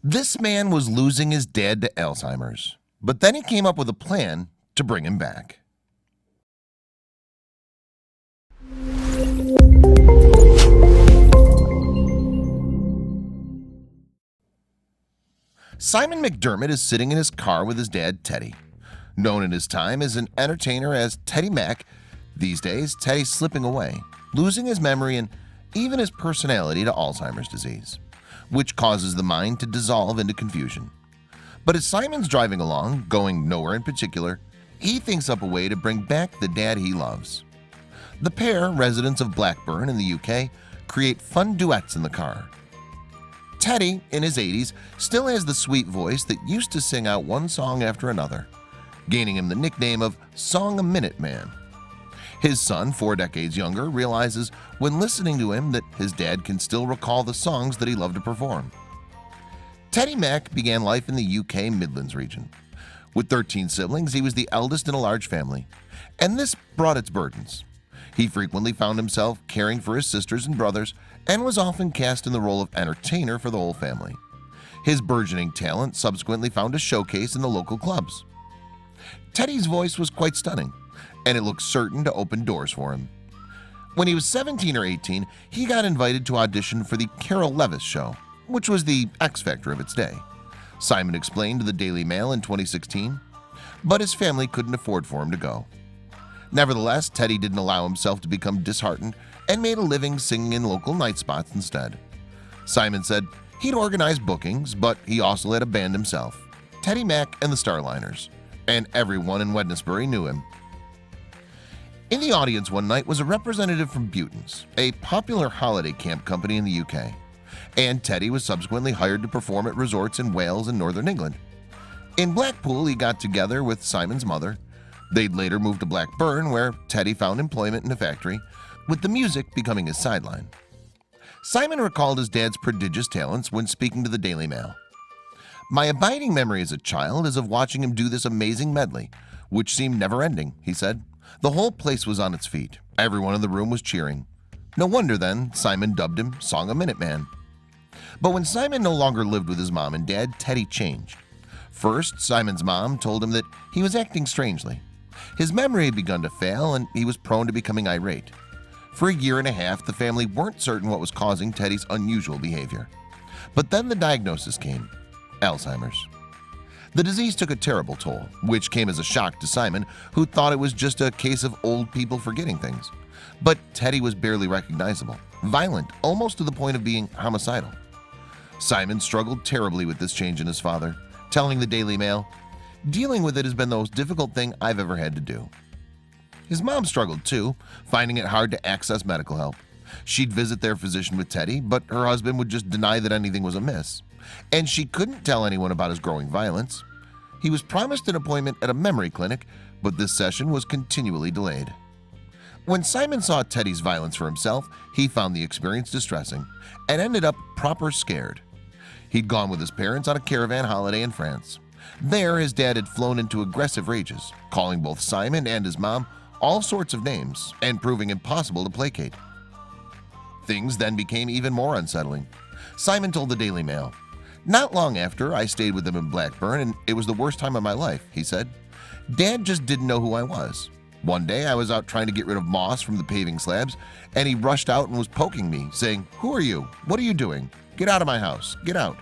This man was losing his dad to Alzheimer's, but then he came up with a plan to bring him back. Simon McDermott is sitting in his car with his dad, Teddy. Known in his time as an entertainer as Teddy Mac, these days Teddy's slipping away, losing his memory and even his personality to Alzheimer's disease, which causes the mind to dissolve into confusion. But as Simon's driving along, going nowhere in particular, he thinks up a way to bring back the dad he loves. The pair, residents of Blackburn in the UK, create fun duets in the car. Teddy, in his 80s, still has the sweet voice that used to sing out one song after another, gaining him the nickname of Song a Minute Man. His son, 4 decades younger, realizes when listening to him that his dad can still recall the songs that he loved to perform. Teddy Mac began life in the UK Midlands region. With 13 siblings, he was the eldest in a large family, and this brought its burdens. He frequently found himself caring for his sisters and brothers and was often cast in the role of entertainer for the whole family. His burgeoning talent subsequently found a showcase in the local clubs. Teddy's voice was quite stunning, and it looked certain to open doors for him. When he was 17 or 18, he got invited to audition for the Carol Levis show, which was the X Factor of its day. Simon explained to the Daily Mail in 2016, but his family couldn't afford for him to go. Nevertheless, Teddy didn't allow himself to become disheartened and made a living singing in local night spots instead. Simon said he'd organized bookings, but he also had a band himself, Teddy Mac and the Starliners, and everyone in Wednesbury knew him. In the audience one night was a representative from Buton's, a popular holiday camp company in the UK, and Teddy was subsequently hired to perform at resorts in Wales and Northern England. In Blackpool, he got together with Simon's mother. They'd later move to Blackburn, where Teddy found employment in a factory, with the music becoming his sideline. Simon recalled his dad's prodigious talents when speaking to the Daily Mail. "My abiding memory as a child is of watching him do this amazing medley, which seemed never-ending," he said. "The whole place was on its feet. Everyone in the room was cheering. No wonder then Simon dubbed him Song a Minute Man." But when Simon no longer lived with his mom and dad, Teddy changed. First, Simon's mom told him that he was acting strangely. His memory had begun to fail and he was prone to becoming irate. For a year and a half, the family weren't certain what was causing Teddy's unusual behavior. But then the diagnosis came: Alzheimer's. The disease took a terrible toll, which came as a shock to Simon, who thought it was just a case of old people forgetting things. But Teddy was barely recognizable, violent, almost to the point of being homicidal. Simon struggled terribly with this change in his father, telling the Daily Mail, "Dealing with it has been the most difficult thing I've ever had to do." His mom struggled too, finding it hard to access medical help. She'd visit their physician with Teddy, but her husband would just deny that anything was amiss. And she couldn't tell anyone about his growing violence. He was promised an appointment at a memory clinic, but this session was continually delayed. When Simon saw Teddy's violence for himself, he found the experience distressing and ended up proper scared. He'd gone with his parents on a caravan holiday in France. There, his dad had flown into aggressive rages, calling both Simon and his mom all sorts of names and proving impossible to placate. Things then became even more unsettling. Simon told the Daily Mail, "Not long after, I stayed with him in Blackburn, and it was the worst time of my life," he said. "Dad just didn't know who I was. One day I was out trying to get rid of moss from the paving slabs, and he rushed out and was poking me, saying, 'Who are you? What are you doing? Get out of my house. Get out.'"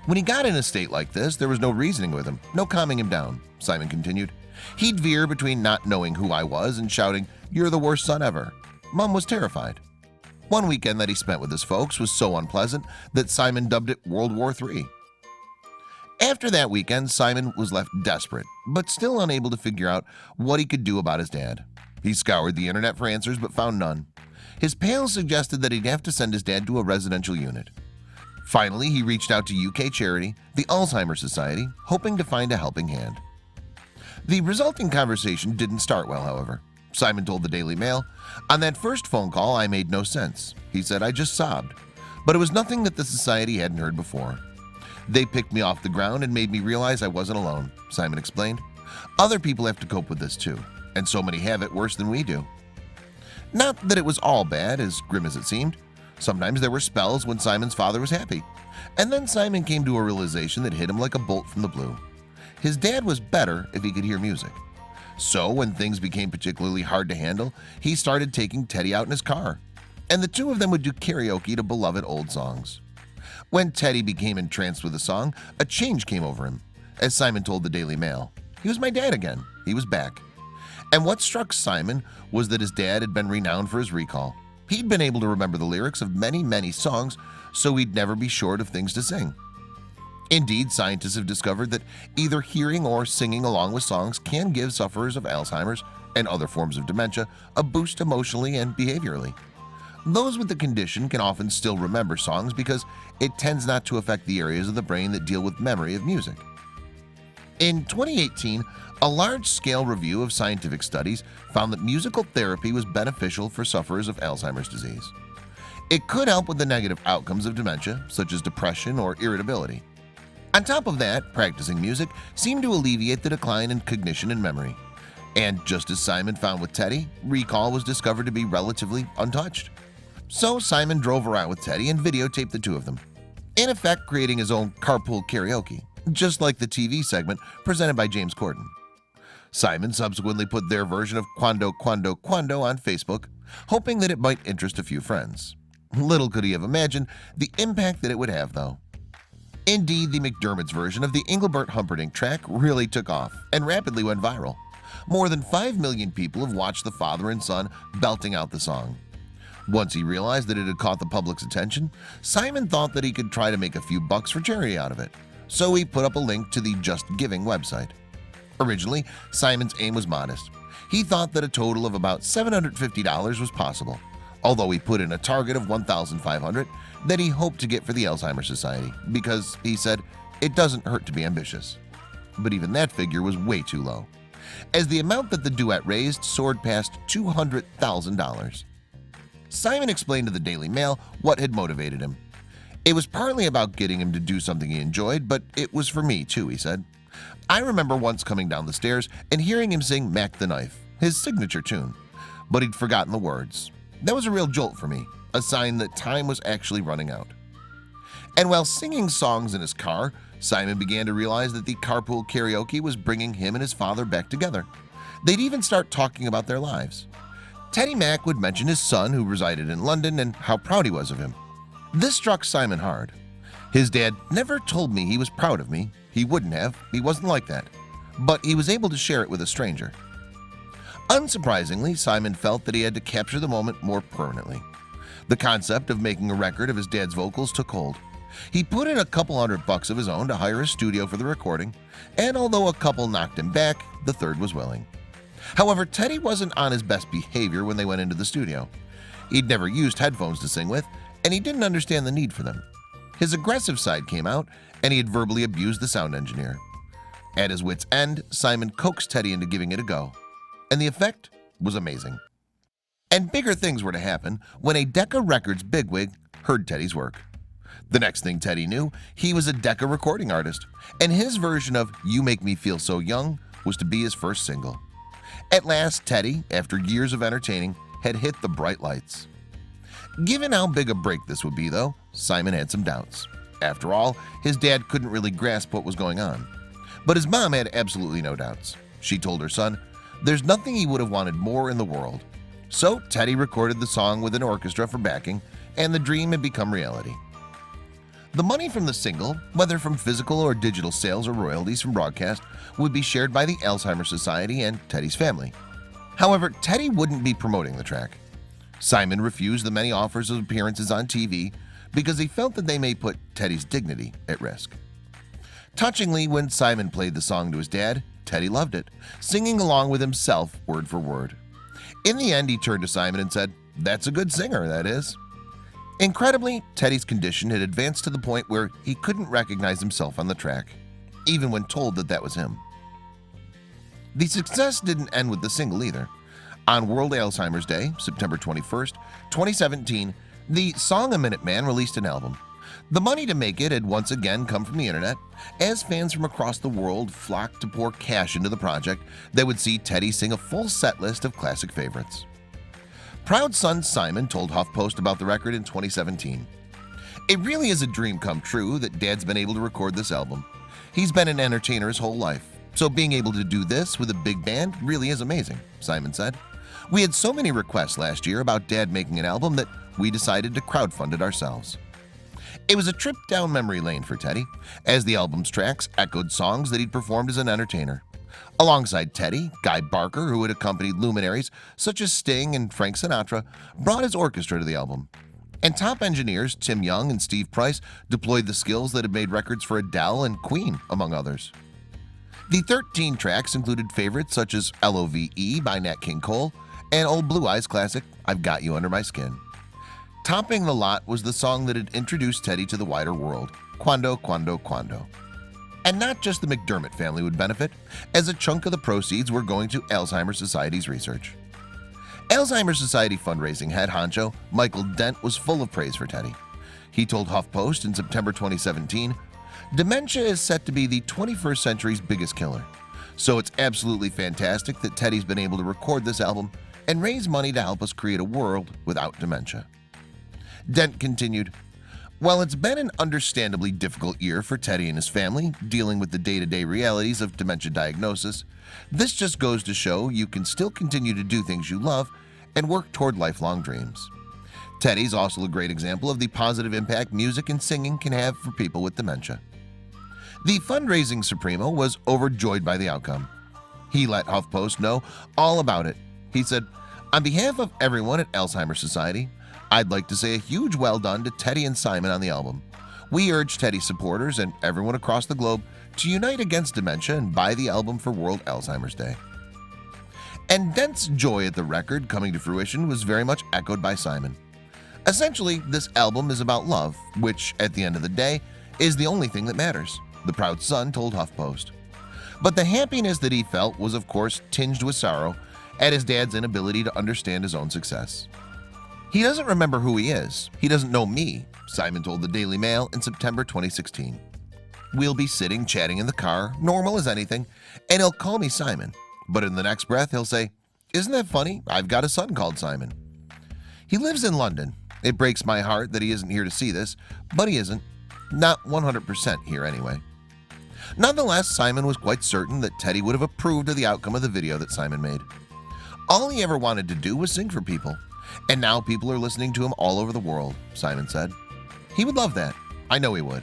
When he got in a state like this, there was no reasoning with him, no calming him down, Simon continued. He'd veer between not knowing who I was and shouting, "You're the worst son ever." Mom was terrified. One weekend that he spent with his folks was so unpleasant that Simon dubbed it World War III. After that weekend, Simon was left desperate, but still unable to figure out what he could do about his dad. He scoured the internet for answers but found none. His pals suggested that he'd have to send his dad to a residential unit. Finally, he reached out to UK charity, the Alzheimer Society, hoping to find a helping hand. The resulting conversation didn't start well, however. Simon told the Daily Mail, "On that first phone call, I made no sense." He said, "I just sobbed. But it was nothing that the society hadn't heard before. They picked me off the ground and made me realize I wasn't alone," Simon explained. "Other people have to cope with this too, and so many have it worse than we do." Not that it was all bad, as grim as it seemed. Sometimes there were spells when Simon's father was happy, and then Simon came to a realization that hit him like a bolt from the blue. His dad was better if he could hear music. So when things became particularly hard to handle, he started taking Teddy out in his car, and the two of them would do karaoke to beloved old songs. When Teddy became entranced with a song, a change came over him. As Simon told the Daily Mail, "He was my dad again. He was back." And what struck Simon was that his dad had been renowned for his recall. He'd been able to remember the lyrics of many songs, so he'd never be short of things to sing. Indeed, scientists have discovered that either hearing or singing along with songs can give sufferers of Alzheimer's and other forms of dementia a boost emotionally and behaviorally. Those with the condition can often still remember songs because it tends not to affect the areas of the brain that deal with memory of music. In 2018, a large-scale review of scientific studies found that musical therapy was beneficial for sufferers of Alzheimer's disease. It could help with the negative outcomes of dementia, such as depression or irritability. On top of that, practicing music seemed to alleviate the decline in cognition and memory. And just as Simon found with Teddy, recall was discovered to be relatively untouched. So Simon drove around with Teddy and videotaped the two of them, in effect creating his own carpool karaoke, just like the TV segment presented by James Corden. Simon subsequently put their version of Quando Quando Quando on Facebook, hoping that it might interest a few friends. Little could he have imagined the impact that it would have, though. Indeed, the McDermott's version of the Engelbert Humperdinck track really took off and rapidly went viral. More than 5 million people have watched the father and son belting out the song. Once he realized that it had caught the public's attention, Simon thought that he could try to make a few bucks for charity out of it, so he put up a link to the Just Giving website. Originally, Simon's aim was modest. He thought that a total of about $750 was possible, although he put in a target of $1,500 that he hoped to get for the Alzheimer Society because, he said, it doesn't hurt to be ambitious. But even that figure was way too low, as the amount that the duet raised soared past $200,000. Simon explained to the Daily Mail what had motivated him. "It was partly about getting him to do something he enjoyed, but it was for me too," he said. "I remember once coming down the stairs and hearing him sing Mac the Knife, his signature tune, but he'd forgotten the words. That was a real jolt for me, a sign that time was actually running out." And while singing songs in his car, Simon began to realize that the carpool karaoke was bringing him and his father back together. They'd even start talking about their lives. Teddy Mack would mention his son, who resided in London, and how proud he was of him. This struck Simon hard. "His dad never told me he was proud of me. He wouldn't have. He wasn't like that. But he was able to share it with a stranger." Unsurprisingly, Simon felt that he had to capture the moment more permanently. The concept of making a record of his dad's vocals took hold. He put in a couple $100 of his own to hire a studio for the recording, and although a couple knocked him back, the third was willing. However, Teddy wasn't on his best behavior when they went into the studio. He'd never used headphones to sing with, and he didn't understand the need for them. His aggressive side came out, and he had verbally abused the sound engineer. At his wit's end, Simon coaxed Teddy into giving it a go, and the effect was amazing. And bigger things were to happen when a Decca Records bigwig heard Teddy's work. The next thing Teddy knew, he was a Decca recording artist, and his version of "You Make Me Feel So Young" was to be his first single. At last, Teddy, after years of entertaining, had hit the bright lights. Given how big a break this would be, though, Simon had some doubts. After all, his dad couldn't really grasp what was going on. But his mom had absolutely no doubts. She told her son, there's nothing he would have wanted more in the world. So Teddy recorded the song with an orchestra for backing, and the dream had become reality. The money from the single, whether from physical or digital sales or royalties from broadcast, would be shared by the Alzheimer Society and Teddy's family. However, Teddy wouldn't be promoting the track. Simon refused the many offers of appearances on TV because he felt that they may put Teddy's dignity at risk. Touchingly, when Simon played the song to his dad, Teddy loved it, singing along with himself word for word. In the end, he turned to Simon and said, "That's a good singer, that is." Incredibly, Teddy's condition had advanced to the point where he couldn't recognize himself on the track, even when told that that was him. The success didn't end with the single either. On World Alzheimer's Day, September 21st, 2017, the Song a Minute Man released an album. The money to make it had once again come from the internet, as fans from across the world flocked to pour cash into the project that would see Teddy sing a full set list of classic favorites. Proud son Simon told HuffPost about the record in 2017. It really is a dream come true that Dad's been able to record this album. He's been an entertainer his whole life, so being able to do this with a big band really is amazing, Simon said. We had so many requests last year about Dad making an album that we decided to crowdfund it ourselves. It was a trip down memory lane for Teddy, as the album's tracks echoed songs that he'd performed as an entertainer. Alongside Teddy, Guy Barker, who had accompanied luminaries such as Sting and Frank Sinatra, brought his orchestra to the album. And top engineers Tim Young and Steve Price deployed the skills that had made records for Adele and Queen, among others. The 13 tracks included favorites such as L.O.V.E. by Nat King Cole and Old Blue Eyes classic I've Got You Under My Skin. Topping the lot was the song that had introduced Teddy to the wider world, Quando, Quando, Quando. And not just the McDermott family would benefit, as a chunk of the proceeds were going to Alzheimer Society's research. Alzheimer Society fundraising head honcho Michael Dent was full of praise for Teddy. He told HuffPost in September 2017, "Dementia is set to be the 21st century's biggest killer. So it's absolutely fantastic that Teddy's been able to record this album and raise money to help us create a world without dementia." Dent continued, "While it's been an understandably difficult year for Teddy and his family, dealing with the day-to-day realities of dementia diagnosis, this just goes to show you can still continue to do things you love and work toward lifelong dreams." Teddy's also a great example of the positive impact music and singing can have for people with dementia. The fundraising Supremo was overjoyed by the outcome. He let HuffPost know all about it. He said, "On behalf of everyone at Alzheimer Society, I'd like to say a huge well done to Teddy and Simon on the album. We urge Teddy supporters and everyone across the globe to unite against dementia and buy the album for World Alzheimer's Day." And Dent's joy at the record coming to fruition was very much echoed by Simon. Essentially, this album is about love, which, at the end of the day, is the only thing that matters, the proud son told HuffPost. But the happiness that he felt was, of course, tinged with sorrow at his dad's inability to understand his own success. "He doesn't remember who he is. He doesn't know me," Simon told the Daily Mail in September 2016. "We'll be sitting chatting in the car, normal as anything, and he'll call me Simon. But in the next breath, he'll say, 'Isn't that funny? I've got a son called Simon.' He lives in London. It breaks my heart that he isn't here to see this, but he isn't. Not 100% here anyway." Nonetheless, Simon was quite certain that Teddy would have approved of the outcome of the video that Simon made. All he ever wanted to do was sing for people, and now people are listening to him all over the world, Simon said. He would love that. I know he would.